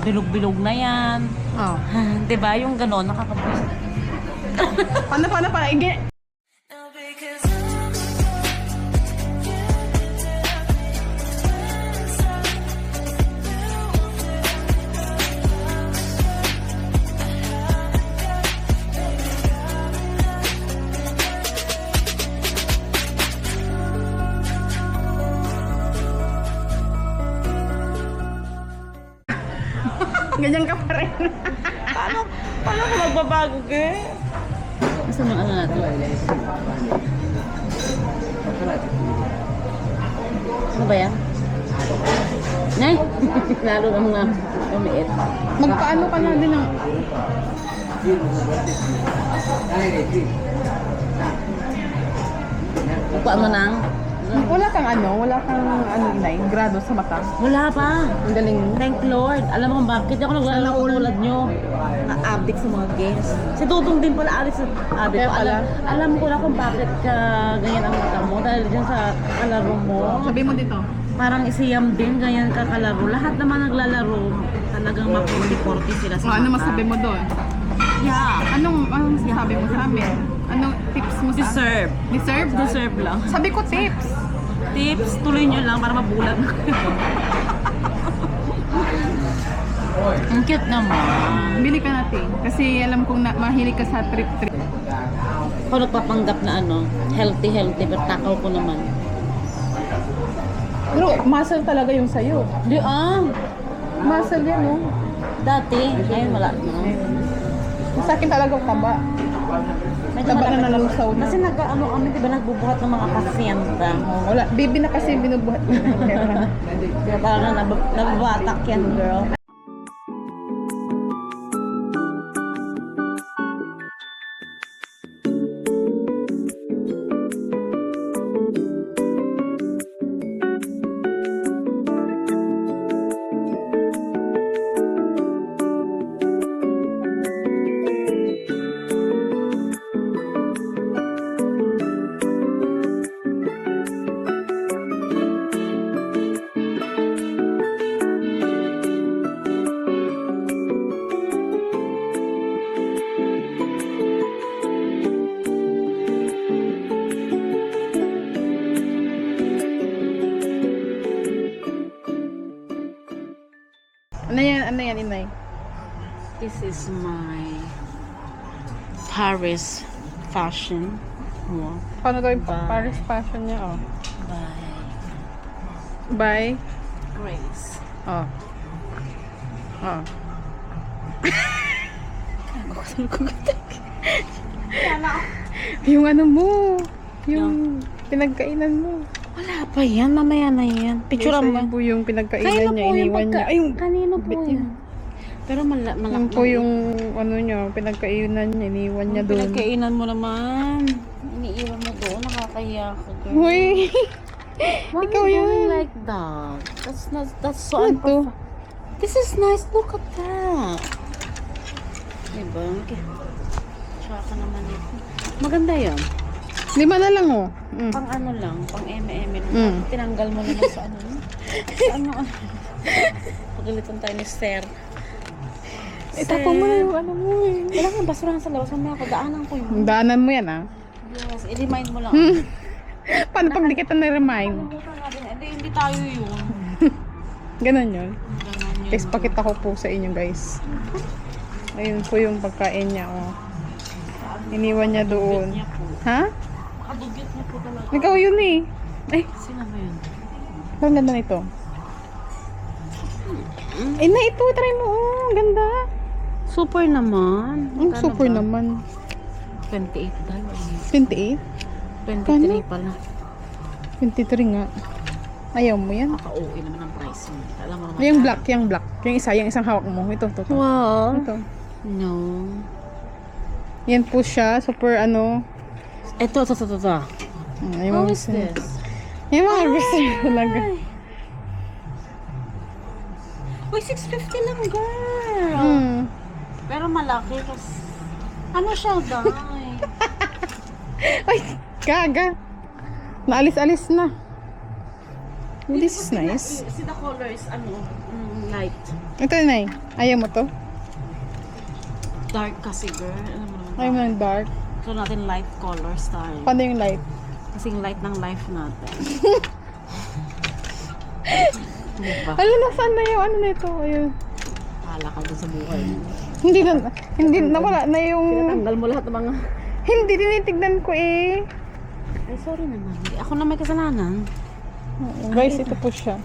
bilog-bilog na yan. Oh. Diba? Yung ganon, nakakabusit. Paano? Ganyan ka pa rin. Paano ko magbabago, ge? Gusto mo ano natin? Ano ba yan? Nay! Lalo lang na umiit. Magpaano ka na din ng... Magpaan mo nang? Wala kang inay, grado sa mata. Wala pa. Ang galing mo. Thank Lord. Alam mo kung bakit ako naglalaro tulad nyo. Na-addict sa mga games. Si Tutong din pala addict sa addict. Kaya pala. Alam ko na kung bakit ka ganyan ang mata mo. Dahil dyan sa kalaro mo. Sabi mo dito. Parang isiyam din, ganyan ka kalaro. Lahat naman naglalaro. Talagang ma-40-40 sila sa Ano mata. masabi mo doon? Yeah. Anong sabi mo sa amin? Anong tips mo sa... Deserve. Deserve? Deserve lang. Sabi ko tips. Tips, tuloy nyo lang para mabulag. Ang cute naman. Bili ka natin. Kasi alam kong mahilig ka sa trip-trip. Ako nagpapanggap na healthy, pero takaw ko naman. Pero muscle talaga yung sayo. Di Muscle yan, no? dati, ngayon wala na. Sa akin talaga taba. Medyo Taba na malaki. nalusaw na. Kasi kami, di ba nagbubuhat ng mga pasyenta. Wala. Baby na kasi binubuhat ko. Kaya parang nababatak yan, girl. Ano yan, inay? This is my Paris fashion. Wow. Paano daw yung Bye. Paris fashion niya, oh? By By? Grace. Oh. Oh. Yung ano mo, yung pinagkainan mo. Wala pa yan, mamaya na yan. Picture mo. Yung po yung pinagkainan Kanino niya, po yung iniwan niya. Ay, yung kanino po bit yun? Pero malaki. yung po yung ano niya, pinagkainan niya, iniwan niya doon. Pinagkainan mo naman. Iniiwan mo doon, nakakahiya ko. Girl. Uy! Why Ikaw you yun. doing like that? That's so Ano to? This is nice. Look at that. Diba? Tsaka naman ito. Maganda yan. 5 na lang, oh. Pang ano lang, pang eme-eme lang. Mm. Tinanggal mo naman sa ano. Sa ano. Pagalitan tayo ni Sir. Itapon mo na yung ano mo, eh. Wala nga basurahan sa labas. Mamaya ko, daanan ko yun. Daanan mo yan, ah. Yes, i-remind mo lang. Paano pag di kita na-remind? Nakalimutan natin. Hindi tayo yun. Ganon yun. Ganun yun. Guys, pakita ko po sa inyo, guys. Ayun po yung pagkain niya, oh. Iniwan niya doon. Niya po. Ha? Makadugyot niya po talaga. Ikaw yun, eh. Ay, Sino ba yun? ang ganda nito. Eh, na ito, try mo, oh. Ang ganda. Super naman. Ang Magkano super ba? naman. 28 dollars. 28? 23 pala. 23 nga. Ayaw mo yan. Kaka-OA naman ang pricing. Alam mo naman. Yung black, yung black. Yung isang hawak mo. Ito. Wow. Ito. No. Yan po siya. Super ano. Ito. Ayaw How mo is this? Yung mga gusto niya talaga. Uy, 650 lang, girl. Hmm. Pero malaki kasi. Ano siya, dai? Ay, gaga. Naalis-alis na. Oh, this is nice. See the color is light. Ito na Ayaw mo to? Dark kasi, girl. Alam mo naman. Ayaw mo ng dark? Gusto natin light color style. Paano yung light? Kasing light ng life natin. Diba? Alam na, saan na yung ano na ito? Ayun. Hala ka dun sa buhay mo. Hindi na, wala na yung... Tinatanggal mo lahat ng mga... Hindi, tinitignan ko eh. Ay, sorry naman. Hindi ako na may kasalanan. Guys, ito po siya.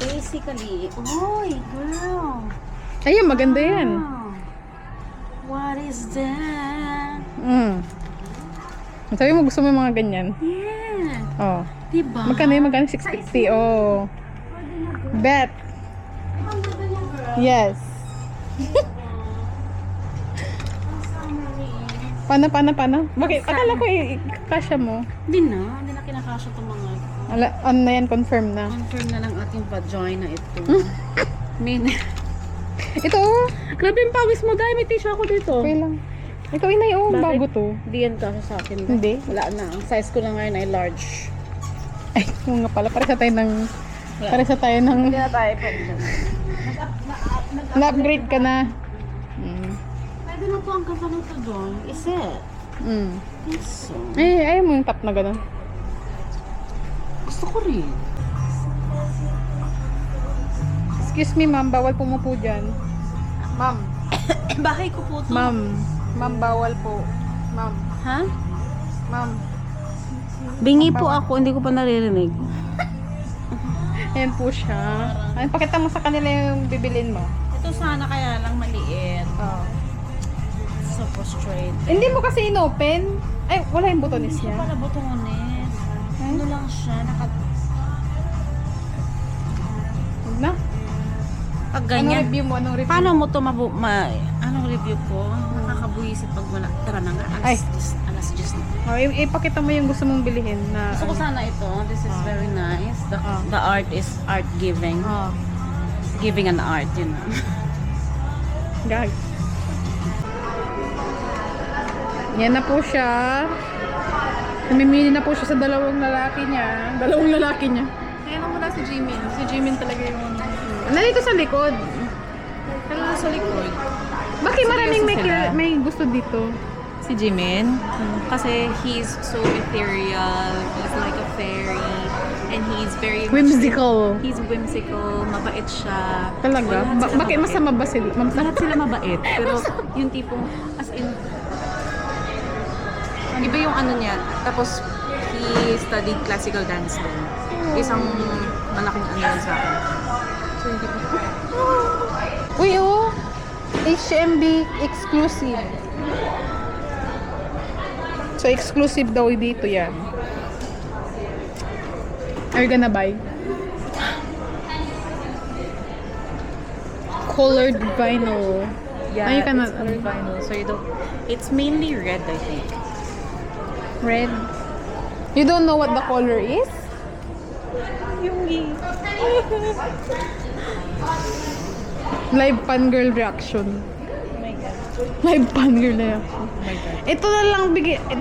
Basically, oy, girl. Ayun, maganda yan. Wow. What is that? Sabi mo gusto mo yung mga ganyan. Yeah. Oh. Diba? Magkano yung magkano? 650. Oh. Bet. Ang ganda niya, girl. Yes. Paano? Bakit? Akala ko kasya mo. Hindi na kinakasya itong mga ito. Ano na yan? Confirm na. Confirm na ng ating vagina ito. Min. Ito oh. Grabe yung pawis mo, dahil may tissue ako dito. Okay lang. Ito inay oh. Bakit? Bago to. Hindi yan kasya sa akin. Ba? Hindi? Wala na. Ang size ko na ngayon ay large. Ay, yung nga pala. Para sa tayo ng... Hindi na tayo pwede na. Na-upgrade ka na. Pwede na po ang ganda nito doon. Is it? Yes, so. Ayaw mo yung top na gano'n. Gusto ko rin. Excuse me, ma'am. Bawal pumupo dyan. Ma'am. Bahay ko po to. Ma'am. Ma'am, bawal po. Ma'am. Ha? Ma'am. Bingi po ako, hindi ko pa naririnig. Ayan po siya. Ay, pakita mo sa kanila yung bibilin mo. Ito sana kaya lang maliit. Oh. So frustrated. Hindi mo kasi inopen. Ay, wala yung butones Hindi niya. pala botones. Ano lang siya, Huwag na. Pag Anong ganyan. review mo? Anong review? Paano mo to anong review ko? Nakakabuisit pag wala. Tara na nga. Ay. Alas 10 na. Oh, ipakita mo yung gusto mong bilhin na... Gusto ko sana ito. This is very nice. Ah. The art is art giving. Oh. Giving an art, you know. Gag. Yan na po siya. Namimili na po siya sa dalawang lalaki niya. Ayan mo na si Jimin. Si Jimin talaga yung... Nandito sa likod. Kailan sa likod? Bakit maraming sila? may gusto dito? Si Jimin, kasi he's so ethereal, he's like a fairy, and he's very Whimsical. he's whimsical, mabait siya. Talaga? Lahat sila Bakit mabait. masama ba sila? Lahat sila mabait, pero yung tipong, as in, iba yung ano niya, tapos he studied classical dance din. Isang malaking ano yun sa akin. So yung tipong, Uy, oh! HMB exclusive. So, exclusive daw dito yan. Are you gonna buy? Colored vinyl. yeah, Are you gonna... it's colored vinyl, so you don't, it's mainly red, I think. Red? You don't know what the color is? Yung Live fan girl reaction. oh my god, Live fan girl reaction. oh my god. Ito na lang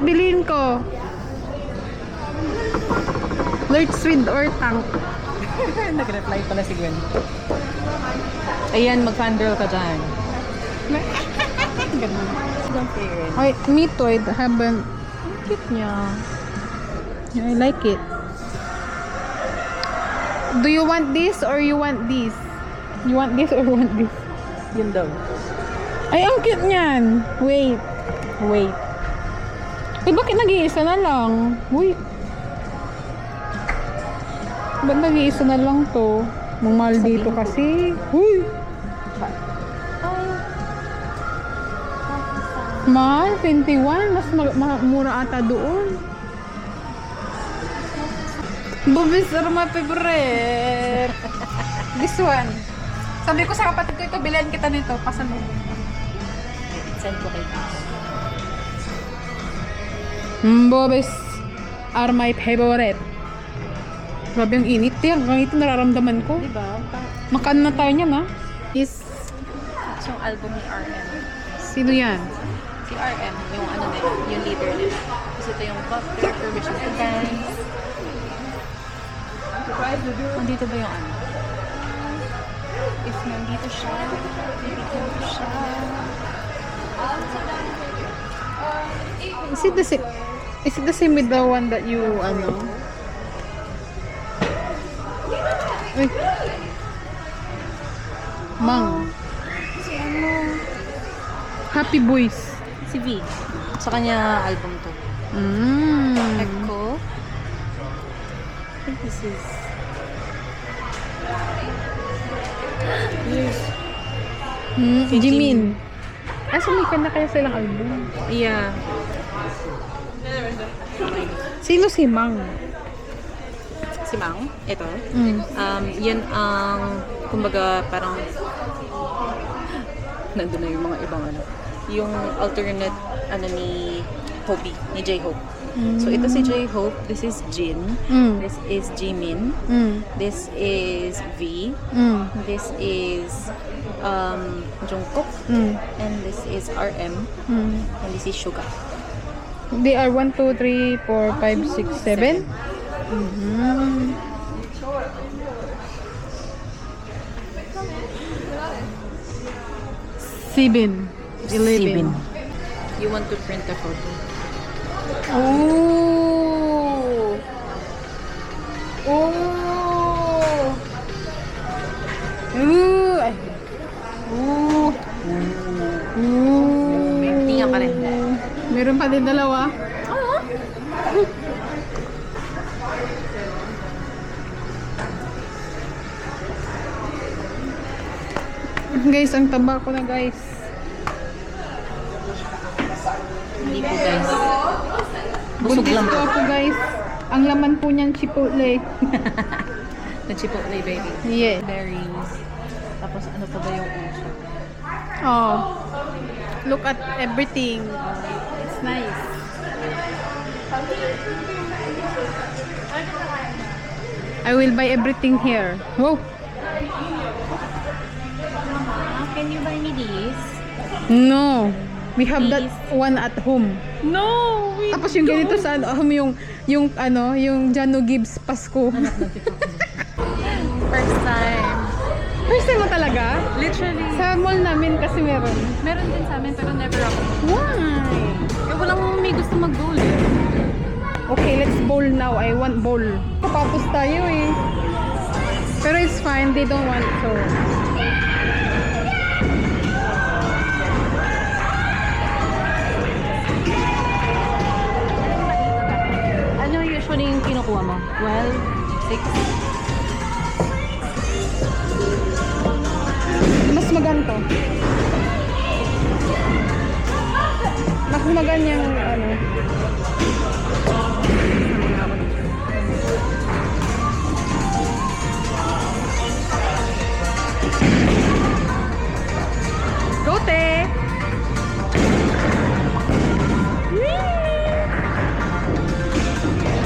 bilhin ko. Lurch Sweet or Tank. Nag-reply pala si Gwen. Ayan, mag-fangirl ka dyan. Ganun. Don't favorite. Ay, me too. I haven't... Cute niya. Yeah, I like it. Do you want this or you want this? You want this or want this? Yun daw. Ay, ang cute niyan. Wait. Eh, bakit nag-iisa na lang? Uy. Ba't nag-iisa na lang to? Ang mahal dito kasi. Uy. Mahal, 21. Mas mura ata doon. Bobis are my favorite. This one. Sabi ko sa kapatid ko ito, bilhan kita nito. Pasalubong. Send ko kayo. Bobis are my favorite. Grabe ang init. Hanggang ito nararamdaman ko. Diba? Makaan na tayo niyan, ha? Is, It's yung album ni RM. sino yan? Si RM, yung ano nila, yung leader nila. Kasi ito yung Butter, Permission to Dance. Nandito ba yung ano? If nandito siya, bibigyan ko siya. Is it the same? Is it the same with the one that you, ano? Uy. Mang. Si ano? Happy Boys. Si V. Sa kanya album to. Echo. I think this is... Yes. Jimin. Sumikan na kaya silang album. Yeah. Sino si Mang? Si Mang, ito. Mm. Yan ang, kumbaga, parang nandun na yung mga ibang ano. Yung alternate, ano ni Hobi, ni J-Hope. So, ito si J-Hope. This is Jin. Mm. This is Jimin. Mm. This is V. Mm. This is Jungkook. Mm. And this is RM. Mm. And this is Suga. They are 1, 2, 3, 4, 5, 6, 7. Mm-hmm. Seven. 11. You want to print a photo? Oh. Oh. Ooh. Ay. Ooh. Ooh. May tinga pa rin. Meron pa din dalawa. Guys, ang taba ko na guys. Hindi po guys. Busog Buntis lang po po. ako guys. Ang laman po niyan chipotle. Na chipotle baby. Yeah. Berries. Tapos ano pa ba yung uso? Oh. Look at everything. It's nice. I will buy everything here. Wow. Can you buy me this? No. We have that Please. one at home. No! Tapos yung ganito sa ano, yung Jano Gibbs Pasko. First time. First time mo talaga? Literally. Sa mall namin kasi meron. Meron din sa amin pero never ako. Why? Eh, walang may gusto mag-goal eh. Okay, let's bowl now. I want bowl. Papapos tayo eh. Pero it's fine. They don't want so. Ano usually yung kinukuha mo? 12? 6? Mas maganto. Mas maganyang ano. Go, te!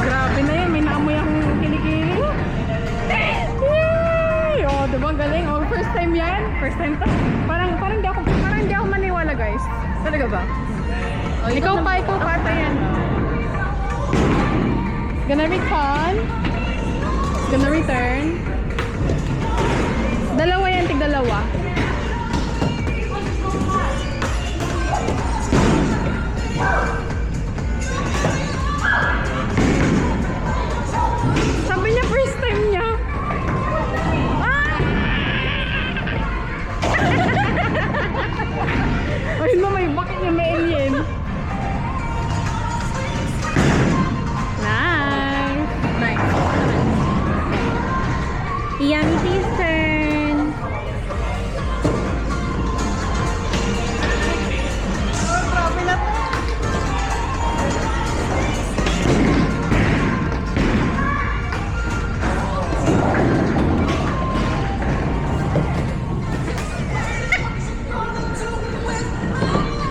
Grabe na yan. May naamoy akong kilikili. Oh, diba? Galing. Oh, first time yan. First time to. Parang di ako maniwala, guys. Talaga ba? Oh, Ikaw pa ata yan. It's gonna be fun. It's gonna return. Dalawa yan, tig-dalawa. Sabi niya first time niya. Ayun na, may bakit yung may alien. Nice. Nice. Yummy please turn. Oh, grabe na to.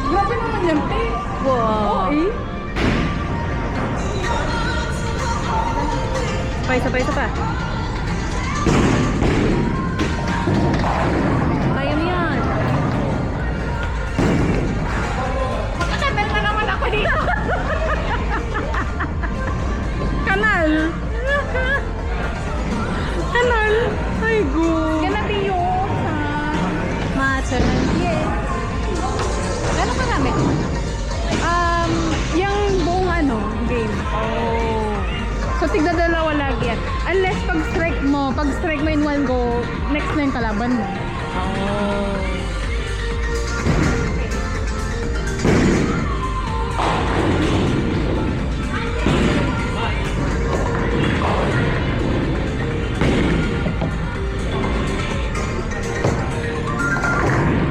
Grabe naman yan, te. Wow. Eh. Isa pa. Kaya mo yan. Magkakanal na naman ako dito. Kanal. Kanal. Ay, go. Gonna be yours. Ano ka namin? Yung buong game. Oh. So, tigda dalawa lagi yan. Unless pag strike mo in one go, next na yung kalaban mo. Oh.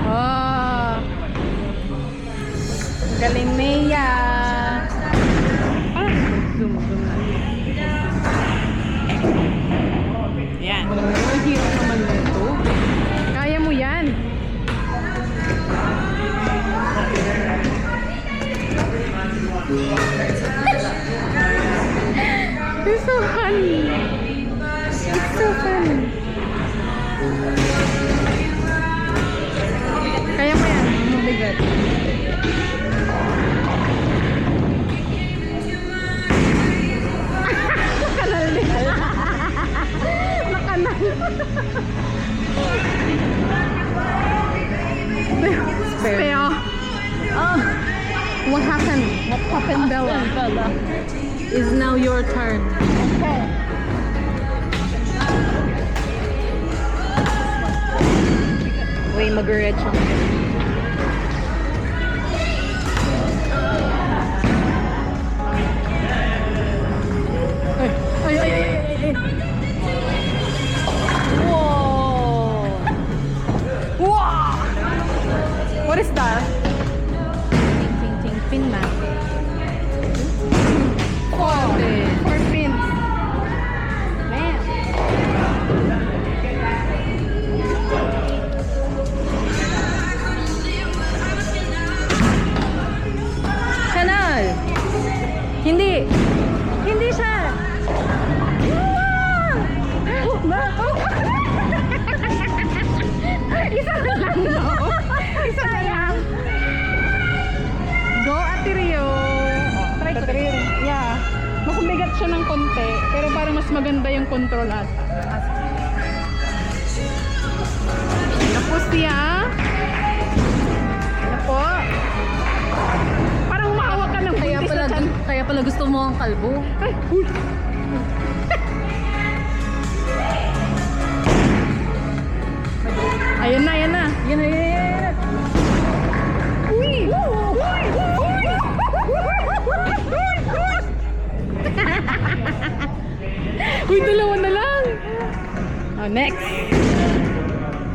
Oh. Galing Maya. Zoom na. Yan. Ang hirap naman nito. Kaya mo yan. It's so funny. It's so funny. Kaya mo yan. Mabigat. Nakanal din. Nakanal. Spare. Oh. What happened? What happened, Bella? Is now your turn. Okay. Uy, mag-red siya. Ay. Whoa! Wow! What is that? Pin map. Four pins. Man. Kanal! Hindi! Hindi siya! Isa na lang, no? Isa na lang. Go, Ate Rio. Try ko. Yeah. Mas mabigat siya ng konti, pero parang mas maganda yung control at. Napo siya. Napo. Parang umahawak ka ng buntis na chan. Kaya pala gusto mo ang kalbo. Ay, uy. Ayan na. Yan na. Uy! Uy, dalawa na lang! Oh, next!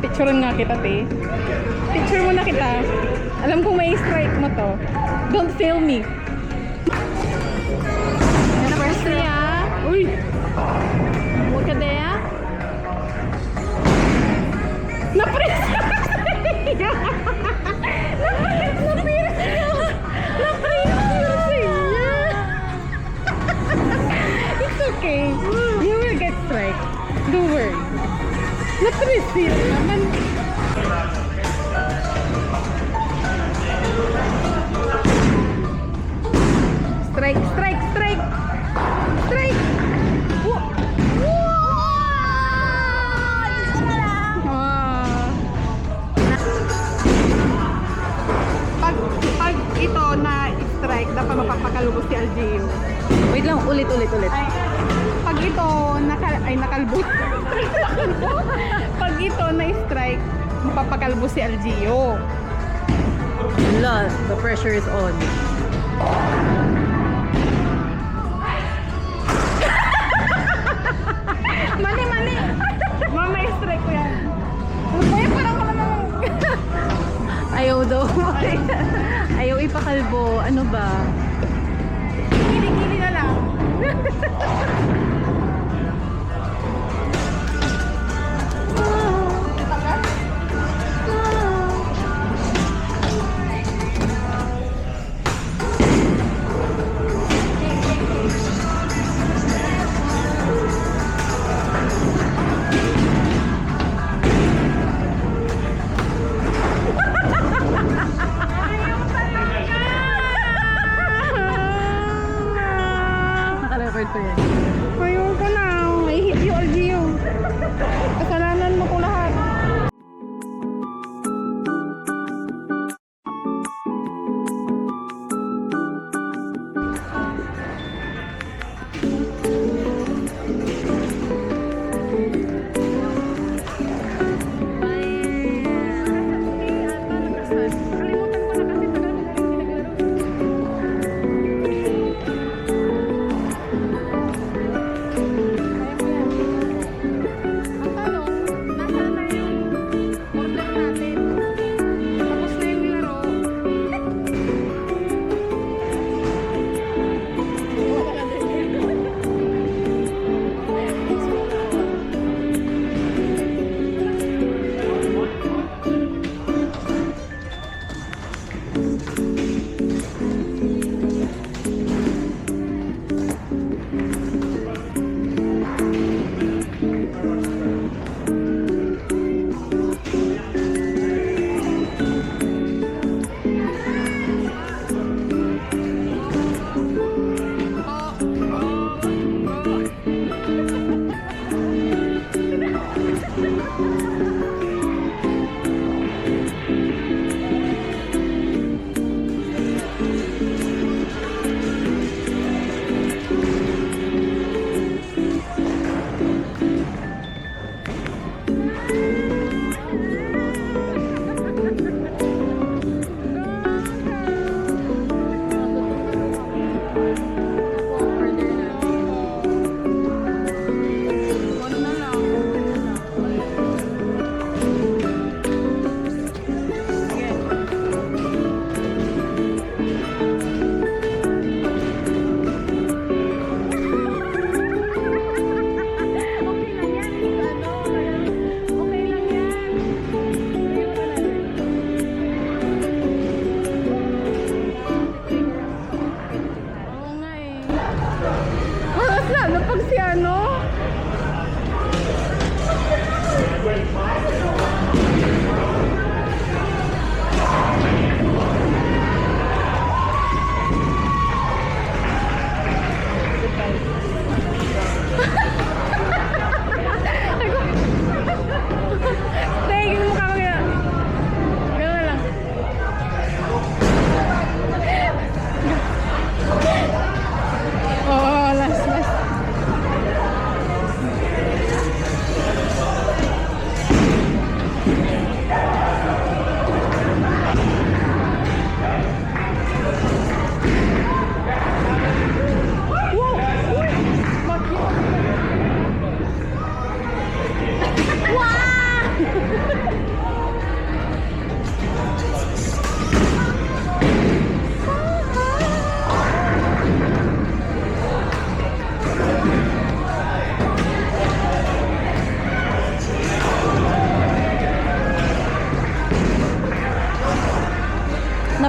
Picturean nga kita, te. Picture mo na kita. Alam kong may strike mo to. Don't fail me. First niya. Uy! Huwag ka daya. Na-press! It's okay. You will get strike. Don't worry. Na-press yun naman. Strike! Strike! Pag ito na strike, dapat mapapakalubo si LGU. Wait lang, ulit. Pag ito nakalbo. Pag ito na strike, mapapakalbo si LGU. Wala, the pressure is on. Mali! Mama, strike ko yan. Uy, parang ka naman. Ayaw daw. Ayaw ipakalbo. Ano ba? Kili-kili na lang. Naka-record ko yan. Ayaw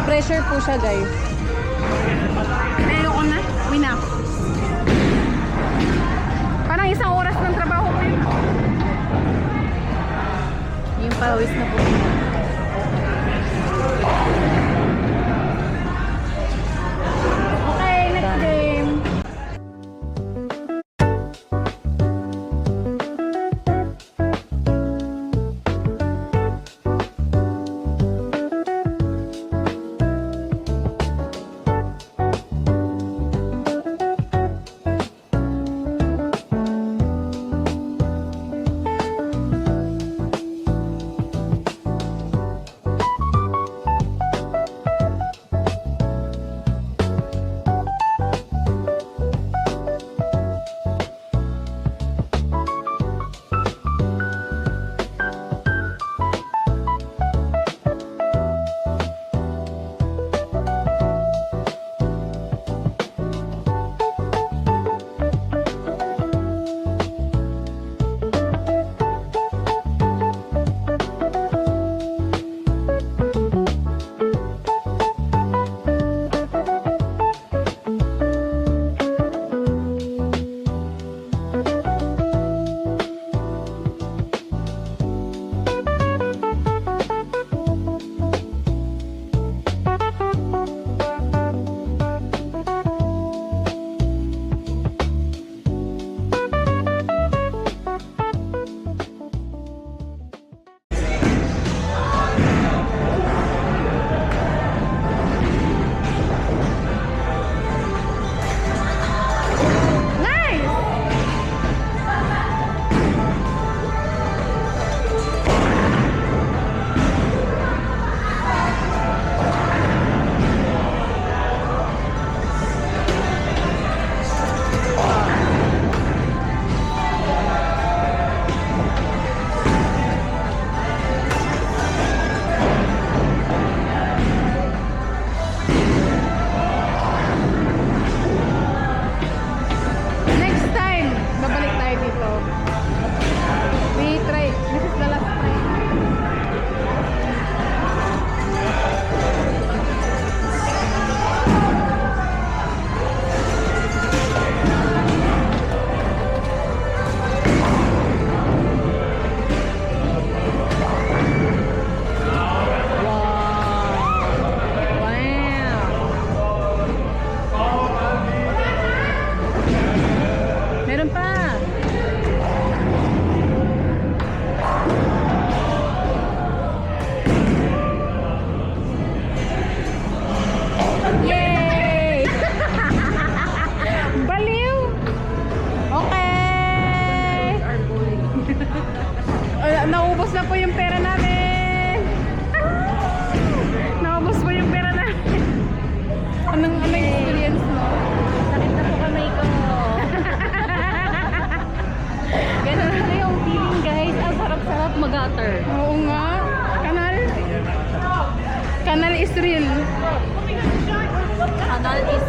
Na-pressure po siya, guys. Pero ko na. Uwi na ako. Parang isang oras ng trabaho ko yun. Yung pawis na po. Okay, next game. Next time, babalik tayo dito. We try. This is the last try. Meron pa. Yay! Baliw! Okay! Naubos na po yung pera namin. Naubos po yung pera namin. Anong experience, no? Sakit na po kamay ko. Ganun na yung feeling, guys. Ang sarap-sarap mag-gutter. Oo nga. Kanal is real. Kanal is